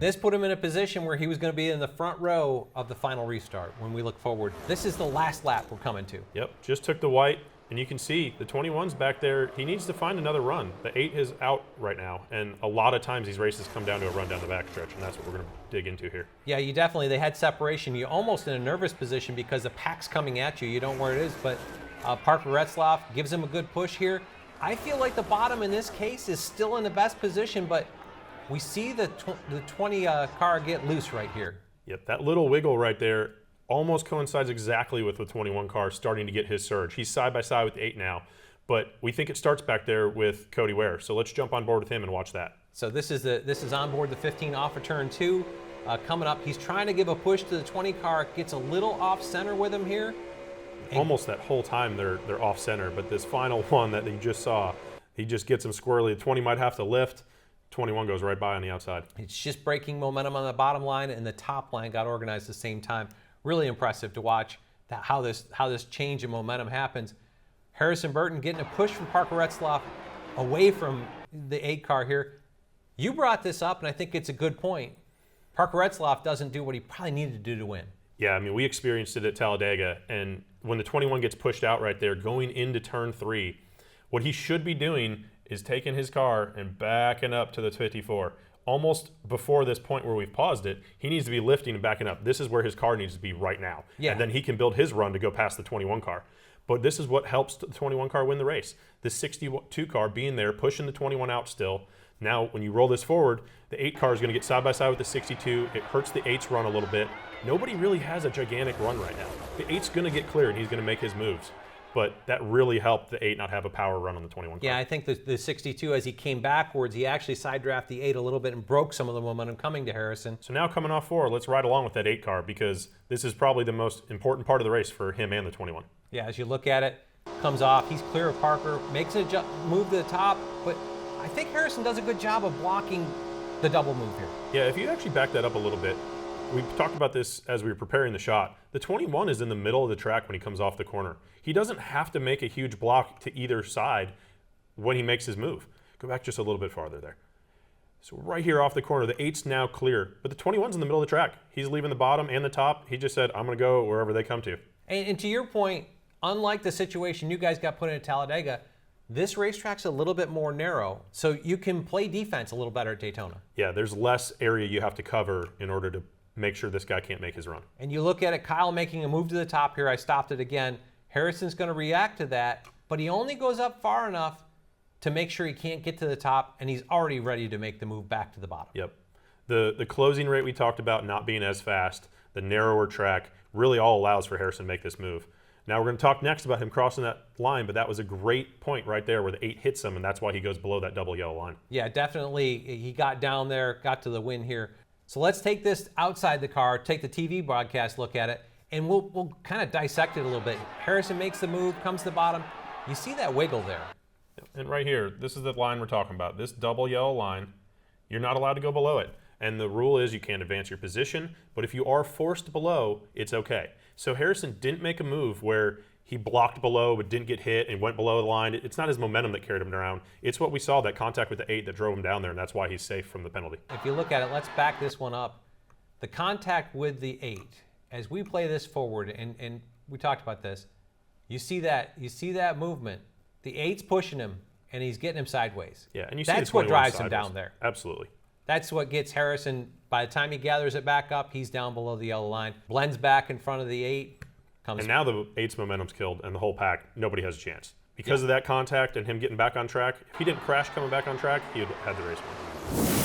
This put him in a position where he was going to be in the front row of the final restart when we look forward. This is the last lap we're coming to. Yep, just took the white, and you can see the 21's back there. He needs to find another run. The 8 is out right now, and a lot of times these races come down to a run down the backstretch, and that's what we're going to dig into here. Yeah, they had separation. You're almost in a nervous position because the pack's coming at you. You don't know where it is, but Parker Retzlaff gives him a good push here. I feel like the bottom in this case is still in the best position, but we see the 20 car get loose right here. Yep, that little wiggle right there almost coincides exactly with the 21 car starting to get his surge. He's side by side with the 8 now, but we think it starts back there with Cody Ware. So let's jump on board with him and watch that. So this is on board the 15 off of turn 2. Coming up, he's trying to give a push to the 20 car. Gets a little off center with him here. Almost that whole time they're off center, but this final one that you just saw, he just gets him squarely. The 20 might have to lift. 21 goes right by on the outside. It's just breaking momentum on the bottom line, and the top line got organized at the same time. Really impressive to watch how this change in momentum happens. Harrison Burton getting a push from Parker Retzlaff away from the 8 car here. You brought this up, and I think it's a good point. Parker Retzlaff doesn't do what he probably needed to do to win. Yeah, I mean, we experienced it at Talladega, and when the 21 gets pushed out right there, going into turn 3, what he should be doing is taking his car and backing up to the 54. Almost before this point where we've paused it, he needs to be lifting and backing up. This is where his car needs to be right now. Yeah. And then he can build his run to go past the 21 car. But this is what helps the 21 car win the race. The 62 car being there, pushing the 21 out still. Now, when you roll this forward, the 8 car is going to get side by side with the 62. It hurts the 8's run a little bit. Nobody really has a gigantic run right now. The 8's going to get clear, and he's going to make his moves. But that really helped the 8 not have a power run on the 21 car. Yeah, I think the 62, as he came backwards, he actually side drafted the 8 a little bit and broke some of the momentum coming to Harrison. So now coming off 4, let's ride along with that 8 car because this is probably the most important part of the race for him and the 21. Yeah, as you look at it, comes off, he's clear of Parker, makes a move to the top, but I think Harrison does a good job of blocking the double move here. Yeah, if you actually back that up a little bit, we talked about this as we were preparing the shot. The 21 is in the middle of the track when he comes off the corner. He doesn't have to make a huge block to either side when he makes his move. Go back just a little bit farther there. So right here off the corner, the 8's now clear, but the 21's in the middle of the track. He's leaving the bottom and the top. He just said, I'm going to go wherever they come to. And to your point, unlike the situation you guys got put in at Talladega, this racetrack's a little bit more narrow, so you can play defense a little better at Daytona. Yeah, there's less area you have to cover in order to make sure this guy can't make his run. And you look at it, Kyle making a move to the top here. I stopped it again. Harrison's going to react to that, but he only goes up far enough to make sure he can't get to the top, and he's already ready to make the move back to the bottom. Yep. The closing rate we talked about not being as fast, the narrower track, really all allows for Harrison to make this move. Now we're going to talk next about him crossing that line, but that was a great point right there where the 8 hits him, and that's why he goes below that double yellow line. Yeah, definitely. He got down there, got to the win here. So let's take this outside the car, take the TV broadcast look at it, and we'll kind of dissect it a little bit. Harrison makes the move, comes to the bottom. You see that wiggle there. And right here, this is the line we're talking about. This double yellow line, you're not allowed to go below it. And the rule is you can't advance your position, but if you are forced below, it's okay. So Harrison didn't make a move where he blocked below but didn't get hit and went below the line. It's not his momentum that carried him around. It's what we saw, that contact with the 8 that drove him down there, and that's why he's safe from the penalty. If you look at it, let's back this one up. The contact with the 8, as we play this forward, and we talked about this, you see that movement. The 8's pushing him, and he's getting him sideways. Yeah, and you see that's the what drives sideways. him down there. Absolutely. That's what gets Harrison, by the time he gathers it back up, he's down below the yellow line, blends back in front of the 8. And now the 8's momentum's killed, and the whole pack, nobody has a chance. Because of that contact and him getting back on track, if he didn't crash coming back on track, he would have had the race win.